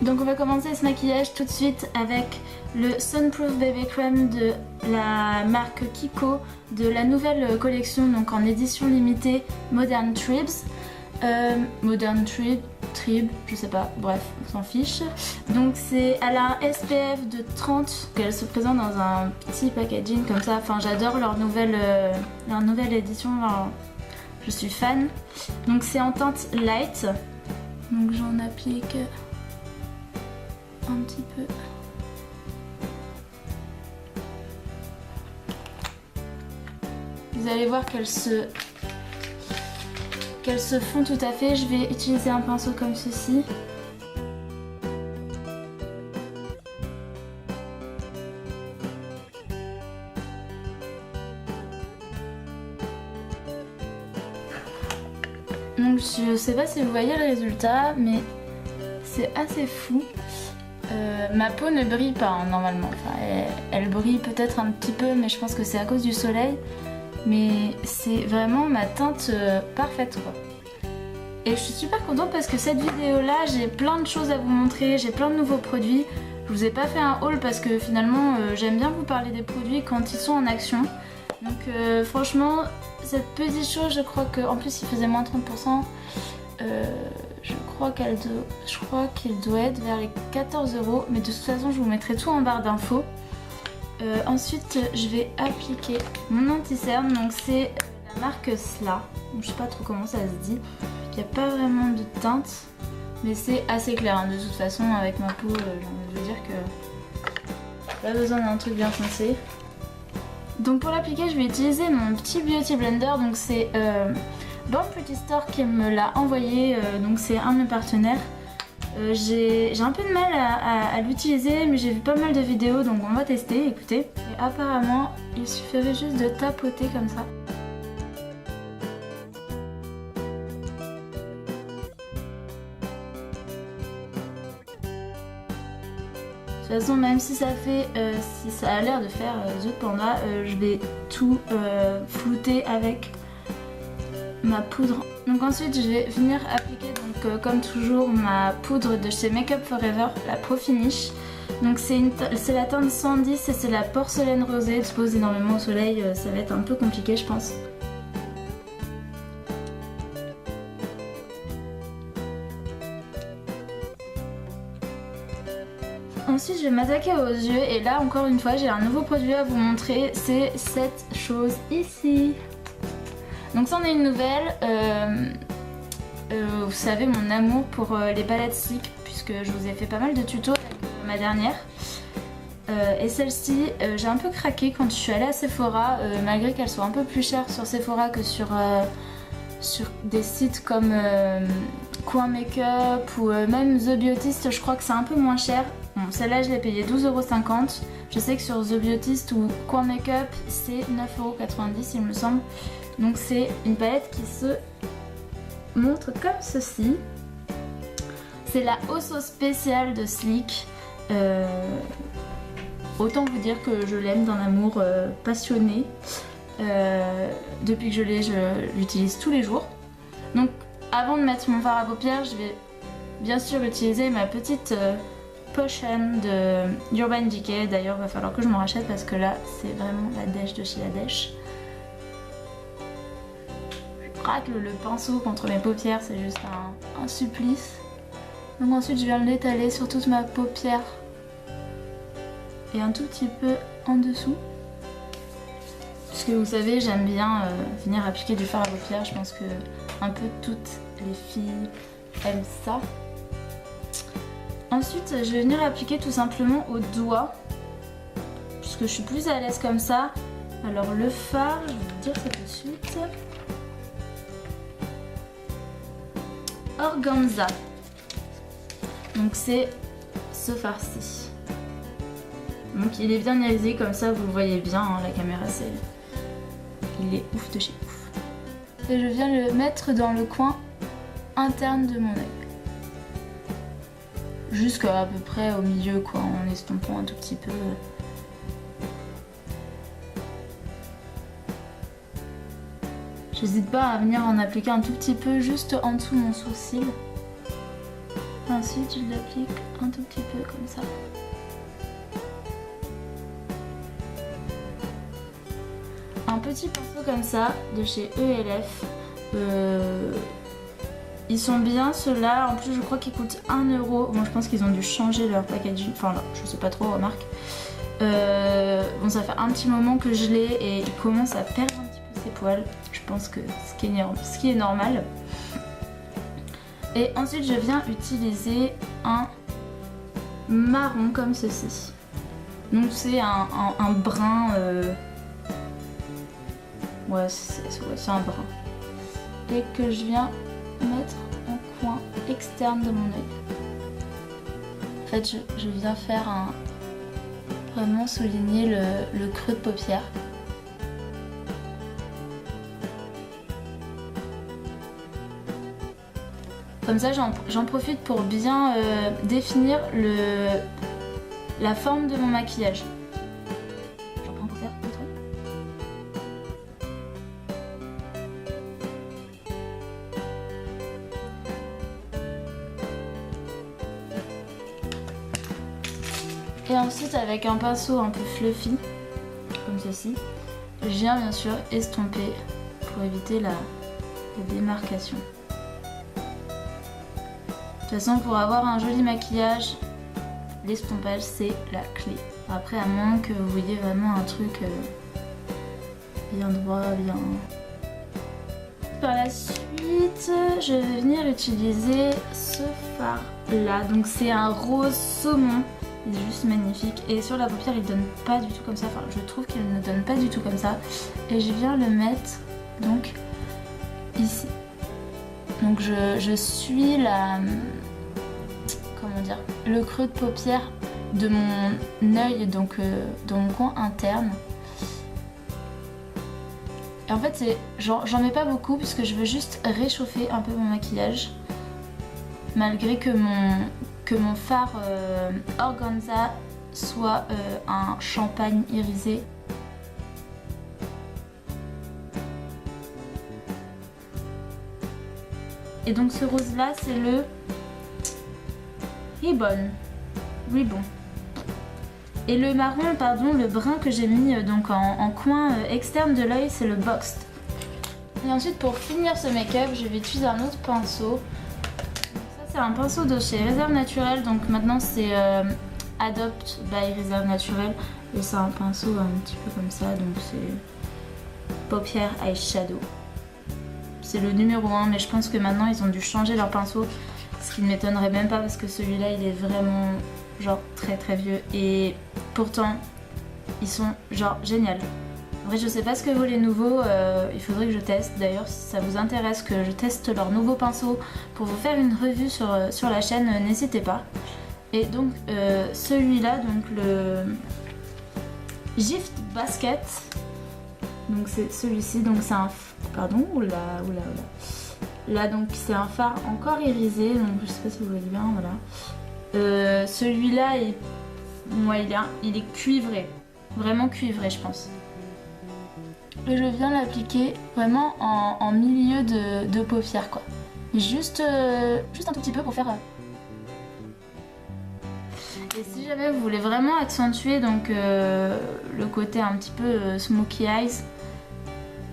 Donc on va commencer ce maquillage tout de suite avec le Sunproof Baby Cream de la marque Kiko, de la nouvelle collection, donc en édition limitée Modern Tribs. Modern Trib, je sais pas, bref, on s'en fiche. Donc elle a un SPF de 30, elle se présente dans un petit packaging comme ça. Enfin, j'adore leur nouvelle édition, enfin, je suis fan. Donc c'est en teinte light, donc j'en applique un petit peu. Vous allez voir qu'elles se font tout à fait. Je vais utiliser un pinceau comme ceci. Donc je sais pas si vous voyez le résultat, mais c'est assez fou. Ma peau ne brille pas hein, normalement. Enfin, elle brille peut-être un petit peu, mais je pense que c'est à cause du soleil. Mais c'est vraiment ma teinte parfaite quoi. Et je suis super contente parce que cette vidéo là, j'ai plein de choses à vous montrer, j'ai plein de nouveaux produits. Je vous ai pas fait un haul parce que finalement j'aime bien vous parler des produits quand ils sont en action. Donc franchement, cette petite chose, je crois qu'en plus il faisait moins 30%. Je crois qu'il doit être vers les 14 €, mais de toute façon je vous mettrai tout en barre d'infos. Ensuite je vais appliquer mon anti-cerne, donc c'est la marque Sla, je sais pas trop comment ça se dit, il n'y a pas vraiment de teinte mais c'est assez clair hein. De toute façon avec ma peau je veux dire que j'ai pas besoin d'un truc bien foncé. Donc pour l'appliquer je vais utiliser mon petit beauty blender, donc c'est Born Pretty Store qui me l'a envoyé, donc c'est un de mes partenaires. J'ai un peu de mal à l'utiliser, mais j'ai vu pas mal de vidéos, donc on va tester, écoutez. Et apparemment, il suffirait juste de tapoter comme ça. De toute façon, même si ça fait, si ça a l'air de faire The Panda, je vais tout flouter avec ma poudre. Donc ensuite je vais venir appliquer donc comme toujours ma poudre de chez Make Up For Ever, la Pro Finish. Donc c'est la teinte 110 et c'est la porcelaine rosée. Elle se pose énormément au soleil, ça va être un peu compliqué je pense. Ensuite je vais m'attaquer aux yeux et là encore une fois j'ai un nouveau produit à vous montrer, c'est cette chose ici. Donc c'en est une nouvelle, vous savez mon amour pour les palettes Sleek puisque je vous ai fait pas mal de tutos avec ma dernière. Et celle-ci, j'ai un peu craqué quand je suis allée à Sephora, malgré qu'elle soit un peu plus chère sur Sephora que sur des sites comme Coin Makeup ou même The Beautist, je crois que c'est un peu moins cher. Bon, celle-là je l'ai payée 12,50 €. Je sais que sur The Beautist ou Coin Makeup c'est 9,90 € il me semble. Donc c'est une palette qui se montre comme ceci. C'est la Osso spéciale de Sleek. Autant vous dire que je l'aime d'un amour passionné. Depuis que je l'ai, je l'utilise tous les jours. Donc avant de mettre mon fard à paupières, je vais bien sûr utiliser ma petite potion de Urban Decay. D'ailleurs il va falloir que je m'en rachète parce que là c'est vraiment la dèche de chez la dèche. Racle le pinceau contre mes paupières, c'est juste un supplice. Donc ensuite je viens l'étaler sur toute ma paupière et un tout petit peu en dessous. Puisque vous savez j'aime bien venir appliquer du fard à paupières, je pense que un peu toutes les filles aiment ça. Ensuite je vais venir appliquer tout simplement au doigt, puisque je suis plus à l'aise comme ça. Alors le fard, je vais vous dire ça tout de suite. Organza. Donc c'est ce fard-ci. Donc il est bien irisé comme ça, vous le voyez bien, hein, la caméra c'est... Il est ouf de chez ouf. Et je viens le mettre dans le coin interne de mon œil. Jusqu'à peu près au milieu quoi, en estompant un tout petit peu. J'hésite pas à venir en appliquer un tout petit peu juste en dessous de mon sourcil. Ensuite, je l'applique un tout petit peu comme ça. Un petit pinceau comme ça de chez ELF. Ils sont bien ceux-là. En plus, je crois qu'ils coûtent 1 euro. Bon, je pense qu'ils ont dû changer leur packaging. Enfin, là, je sais pas trop, remarque. Bon, ça fait un petit moment que je l'ai et il commence à perdre un petit peu ses poils. Je pense que ce qui est normal. Et ensuite, je viens utiliser un marron comme ceci. Donc, c'est un brun. Ouais, c'est un brun. Et que je viens mettre en coin externe de mon œil. En fait, je viens faire vraiment souligner le creux de paupière. Comme ça, j'en profite pour bien définir la forme de mon maquillage. J'en prends pour faire deux, trois. Et ensuite, avec un pinceau un peu fluffy, comme ceci, je viens bien sûr estomper pour éviter la démarcation. De toute façon, pour avoir un joli maquillage, l'estompage c'est la clé. Après, à moins que vous voyez vraiment un truc bien droit, bien... Par la suite, je vais venir utiliser ce fard là. Donc c'est un rose saumon. Il est juste magnifique. Et sur la paupière, il donne pas du tout comme ça. Enfin, je trouve qu'il ne donne pas du tout comme ça. Et je viens le mettre donc ici. Donc je suis comment dire, le creux de paupière de mon œil, donc dans mon coin interne. Et en fait, j'en mets pas beaucoup puisque je veux juste réchauffer un peu mon maquillage. Malgré que mon fard organza soit un champagne irisé. Et donc ce rose là, c'est le Ribbon. Et le marron, pardon, le brun que j'ai mis donc en coin externe de l'œil, c'est le Boxed. Et ensuite, pour finir ce make-up, je vais utiliser un autre pinceau. Ça, c'est un pinceau de chez Réserve Naturelle. Donc maintenant, c'est Adopt by Réserve Naturelle. Et c'est un pinceau un petit peu comme ça. Donc c'est paupières eyeshadow. C'est le numéro 1, mais je pense que maintenant, ils ont dû changer leur pinceau. Ce qui ne m'étonnerait même pas parce que celui-là, il est vraiment genre très très vieux. Et pourtant, ils sont genre géniaux. En vrai, je sais pas ce que vaut les nouveaux, il faudrait que je teste. D'ailleurs, si ça vous intéresse que je teste leurs nouveaux pinceaux pour vous faire une revue sur la chaîne, n'hésitez pas. Et donc, celui-là, donc le Gift Basket. Donc c'est celui-ci, donc c'est un... Pardon, oula. Là, donc c'est un fard encore irisé, donc je sais pas si vous voyez bien, voilà. Celui-là, il est cuivré. Vraiment cuivré, je pense. Et je viens l'appliquer vraiment en milieu de paupière, quoi. Juste un tout petit peu pour faire... Et si jamais vous voulez vraiment accentuer donc le côté un petit peu smoky eyes,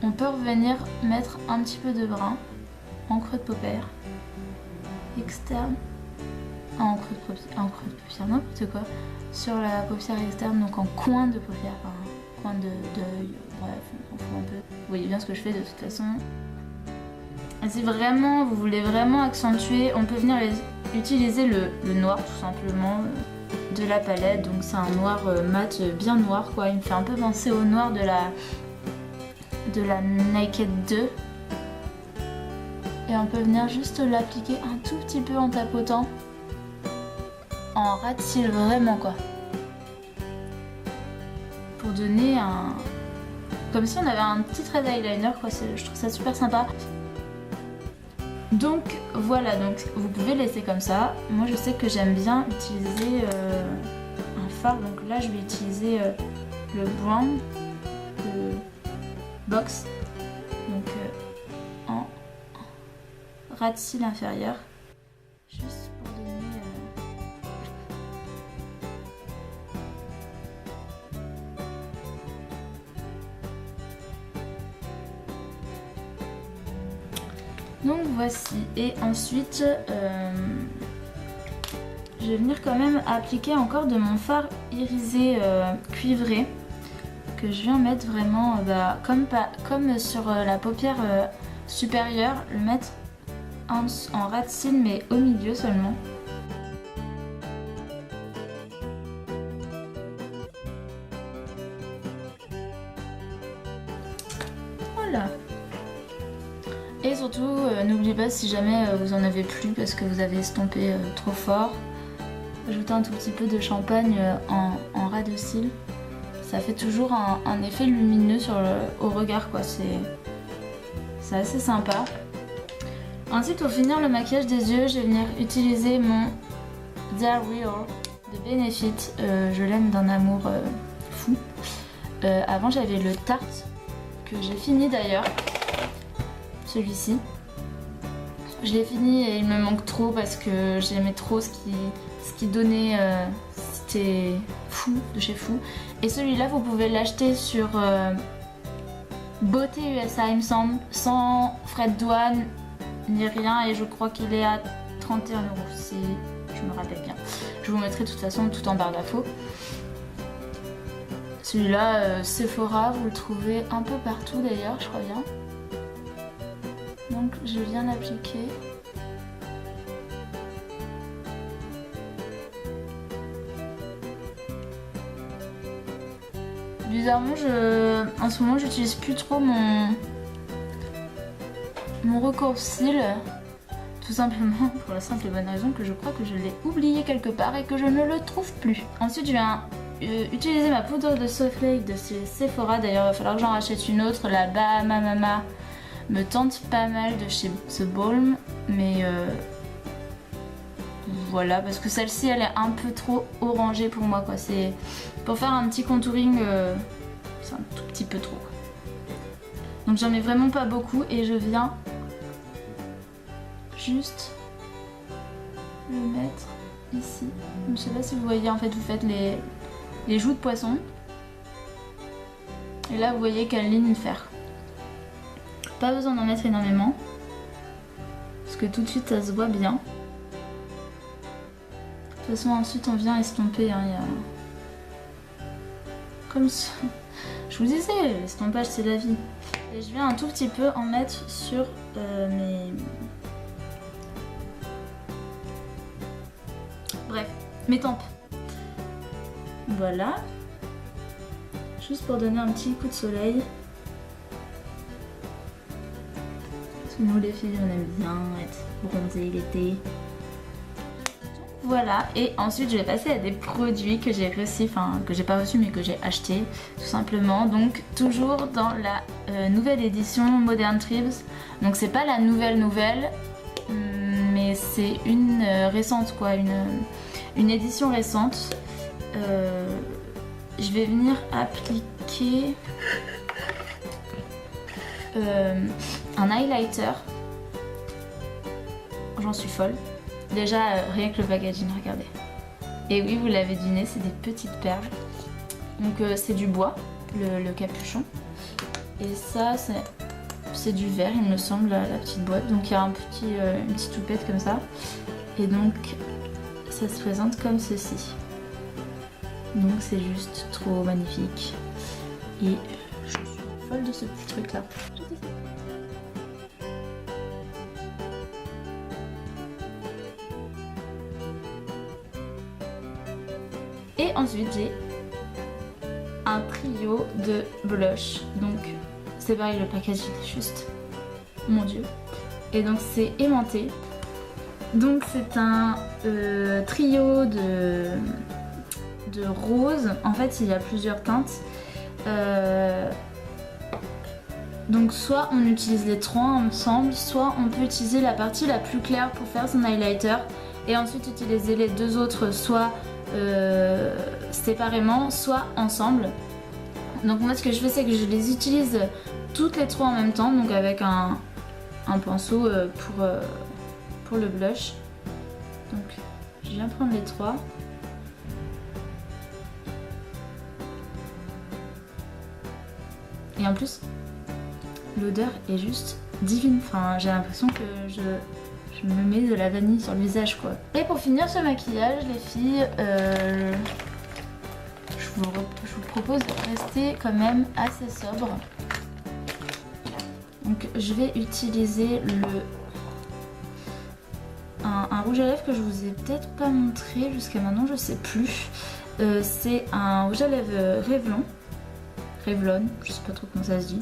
on peut revenir mettre un petit peu de brun en creux de paupière externe, en creux de paupière, n'importe quoi, sur la paupière externe, donc en coin de paupière, enfin, coin d'œil, bref, on s'en fout un peu. Vous voyez bien ce que je fais de toute façon. Et si vraiment vous voulez vraiment accentuer, on peut venir utiliser le noir tout simplement de la palette. Donc c'est un noir mat bien noir, quoi. Il me fait un peu penser au noir de la Naked 2. Et on peut venir juste l'appliquer un tout petit peu en tapotant, en ras de cils vraiment, quoi. Pour donner un... comme si on avait un petit trait d'eyeliner, quoi. Je trouve ça super sympa. Donc voilà, donc vous pouvez laisser comme ça. Moi je sais que j'aime bien utiliser un fard, donc là je vais utiliser le Brown de Box, donc en ras de cils inférieur, juste pour donner voici. Et ensuite, je vais venir quand même appliquer encore de mon fard irisé cuivré. Que je viens mettre vraiment comme sur la paupière supérieure. Le mettre en ras de cils mais au milieu seulement. Voilà. Et surtout, n'oubliez pas, si jamais vous en avez plus parce que vous avez estompé trop fort, ajoutez un tout petit peu de champagne en ras de cils. Ça fait toujours un effet lumineux au regard, quoi. C'est assez sympa. Ensuite, pour finir le maquillage des yeux, je vais venir utiliser mon Dare Real de Benefit. Je l'aime d'un amour fou. Avant, j'avais le Tarte que j'ai fini d'ailleurs. Celui-ci. Je l'ai fini et il me manque trop parce que j'aimais trop ce qui donnait. C'était Fou de chez Fou. Et celui-là, vous pouvez l'acheter sur Beauté USA, il me semble, sans frais de douane ni rien. Et je crois qu'il est à 31 € si je me rappelle bien. Je vous mettrai de toute façon tout en barre d'infos. Celui-là, Sephora, vous le trouvez un peu partout d'ailleurs, je crois bien. Donc je viens l'appliquer. Bizarrement, en ce moment, j'utilise plus trop mon recours-cils. Tout simplement pour la simple et bonne raison que je crois que je l'ai oublié quelque part et que je ne le trouve plus. Ensuite, je viens utiliser ma poudre de soleil de chez Sephora. D'ailleurs, il va falloir que j'en rachète une autre. La Bahama Mama me tente pas mal de chez The Balm. Mais voilà, parce que celle-ci, elle est un peu trop orangée pour moi, quoi. C'est pour faire un petit contouring, c'est un tout petit peu trop. Donc j'en mets vraiment pas beaucoup et je viens juste le mettre ici. Je sais pas si vous voyez, en fait, vous faites les joues de poisson. Et là, vous voyez quelle ligne faire. Pas besoin d'en mettre énormément. Parce que tout de suite, ça se voit bien. De toute façon, ensuite, on vient estomper. Hein, comme ça. Je vous disais, l'estompage, c'est la vie. Et je viens un tout petit peu en mettre sur mes tempes. Voilà. Juste pour donner un petit coup de soleil. Parce que nous, les filles, on aime bien être bronzées l'été. Voilà, et ensuite je vais passer à des produits que j'ai reçus, enfin que j'ai pas reçus mais que j'ai achetés tout simplement. Donc toujours dans la nouvelle édition Modern Tribes. Donc c'est pas la nouvelle mais c'est une récente, quoi, une édition récente. Je vais venir appliquer un highlighter. J'en suis folle. Déjà, rien que le packaging, regardez. Et oui, vous l'avez deviné, c'est des petites perles. Donc c'est du bois, le capuchon. Et ça, c'est du verre, il me semble, la petite boîte. Donc il y a une petite toupette comme ça. Et donc, ça se présente comme ceci. Donc c'est juste trop magnifique. Et je suis folle de ce petit truc-là. Et ensuite j'ai un trio de blush. Donc c'est pareil, le packaging est juste, mon dieu. Et donc c'est aimanté. Donc c'est un trio de rose. En fait il y a plusieurs teintes. Donc soit on utilise les trois ensemble, soit on peut utiliser la partie la plus claire pour faire son highlighter. Et ensuite utiliser les deux autres soit séparément, soit ensemble. Donc moi ce que je fais, c'est que je les utilise toutes les trois en même temps, donc avec un pinceau pour le blush. Donc je viens prendre les trois. Et en plus l'odeur est juste divine. Enfin, j'ai l'impression que je me mets de la vanille sur le visage quoi. Et pour finir ce maquillage les filles, je vous propose de rester quand même assez sobre. Donc je vais utiliser un rouge à lèvres que je vous ai peut-être pas montré jusqu'à maintenant, je sais plus. C'est un rouge à lèvres Revlon, je sais pas trop comment ça se dit.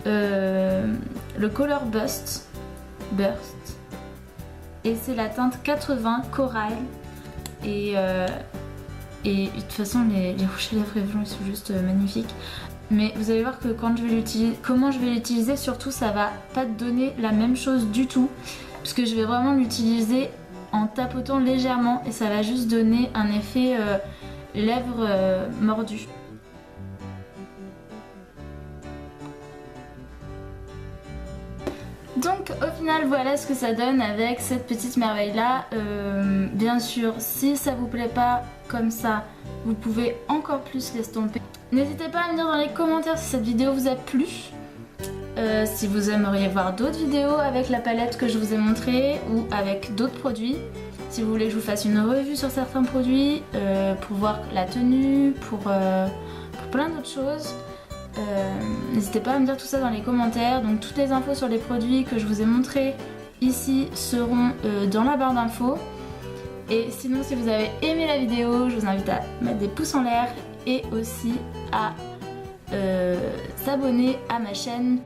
Le Color Burst. Et c'est la teinte 80 Corail. Et de toute façon les rouges à lèvres Revlon ils sont juste magnifiques. Mais vous allez voir que quand je vais l'utiliser, comment je vais l'utiliser, surtout ça va pas donner la même chose du tout. Parce que je vais vraiment l'utiliser en tapotant légèrement et ça va juste donner un effet lèvres mordues. Donc au final voilà ce que ça donne avec cette petite merveille là. Bien sûr si ça vous plaît pas comme ça, vous pouvez encore plus l'estomper. N'hésitez pas à me dire dans les commentaires si cette vidéo vous a plu. Si vous aimeriez voir d'autres vidéos avec la palette que je vous ai montrée ou avec d'autres produits. Si vous voulez que je vous fasse une revue sur certains produits, pour voir la tenue, pour plein d'autres choses. N'hésitez pas à me dire tout ça dans les commentaires. Donc toutes les infos sur les produits que je vous ai montrés ici seront dans la barre d'infos. Et sinon si vous avez aimé la vidéo, je vous invite à mettre des pouces en l'air et aussi à s'abonner à ma chaîne.